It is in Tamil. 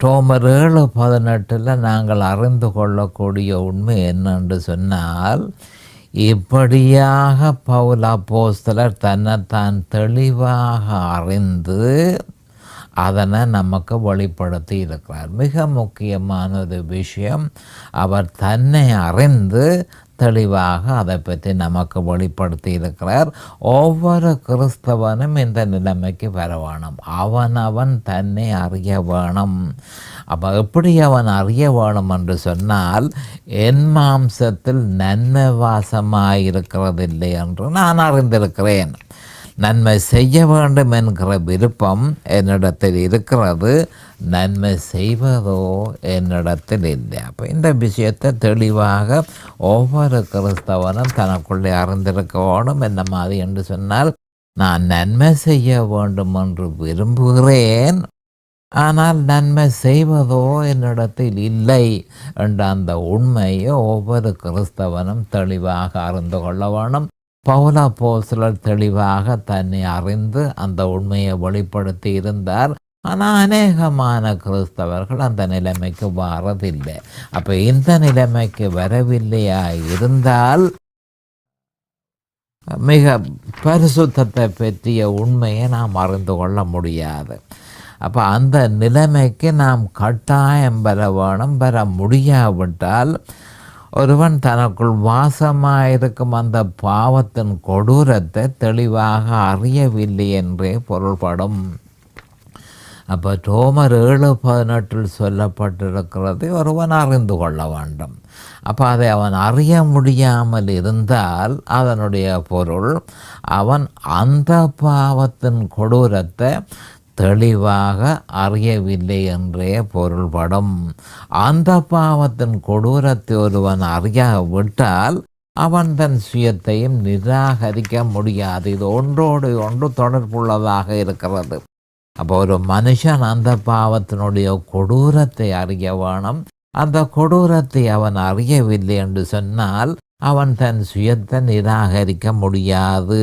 ரோமர் 7:18 நாங்கள் அறிந்து கொள்ளக்கூடிய உண்மை என்னென்று சொன்னால், இப்படியாக பவுல் அப்போஸ்தலர் தன்னைத்தான் தெளிவாக அறிந்து அதனை நமக்கு வெளிப்படுத்தி இருக்கிறார். மிக முக்கியமான ஒரு விஷயம், அவர் தன்னை அறிந்து தெளிவாக அதை பற்றி நமக்கு வெளிப்படுத்தி இருக்கிறார். ஒவ்வொரு கிறிஸ்தவனும் இந்த நிலைமைக்கு வர வேணும். அவன் தன்னை அறிய வேணும். அப்போ எப்படி அவன் அறிய வேணும் என்று சொன்னால், என் மாம்சத்தில் நன்மை வாசமாயிருக்கிறதில்லை என்று நான் அறிந்திருக்கிறேன். நன்மை செய்ய வேண்டும் என்கிற விருப்பம் என்னிடத்தில் இருக்கிறது, நன்மை செய்வதோ என்னிடத்தில் இல்லை. அப்போ இந்த விஷயத்தை தெளிவாக ஒவ்வொரு கிறிஸ்தவனும் தனக்குள்ளே அறிந்திருக்க வேணும். என்ன மாதிரி என்று சொன்னால், நான் நன்மை செய்ய வேண்டும் என்று விரும்புகிறேன், ஆனால் நன்மை செய்வதோ என்னிடத்தில் இல்லை என்ற அந்த உண்மையை ஒவ்வொரு கிறிஸ்தவனும் தெளிவாக அறிந்து கொள்ள வேணும். பவுல் அப்போஸ்தலர் தெளிவாக தன்னை அறிந்து அந்த உண்மையை வெளிப்படுத்தி இருந்தார். ஆனால் அநேகமான கிறிஸ்தவர்கள் அந்த நிலைமைக்கு வரதில்லை. அப்போ இந்த நிலைமைக்கு வரவில்லையா இருந்தால் மிக பரிசுத்தத்தை பற்றிய உண்மையை நாம் அறிந்து கொள்ள முடியாது. அப்போ அந்த நிலைமைக்கு நாம் கட்டாயம் பெற வேணும். பெற முடியாவிட்டால் ஒருவன் தனக்குள் வாசமாயிருக்கும் அந்த பாவத்தின் கொடூரத்தை தெளிவாக அறியவில்லை என்றே பொருள்படும். அப்போ ரோமர் 7:18 சொல்லப்பட்டிருக்கிறது, ஒருவன் அறிந்து கொள்ள வேண்டும். அப்போ அதை அவன் அறிய முடியாமல் இருந்தால் அதனுடைய பொருள், அவன் அந்த பாவத்தின் கொடூரத்தை தெளிவாக அறியவில்லை என்றே பொருள்படும். அந்த பாவத்தின் கொடூரத்தை ஒருவன் அறியாவிட்டால் அவன் தன் சுயத்தையும் நிராகரிக்க முடியாது. இது ஒன்றோடு ஒன்று தொடர்புள்ளதாக இருக்கிறது. அப்போ ஒரு மனுஷன் அந்த பாவத்தினுடைய கொடூரத்தை அறிய வேணும். அந்த கொடூரத்தை அவன் அறியவில்லை என்று சொன்னால் அவன் தன் சுயத்தை நிராகரிக்க முடியாது.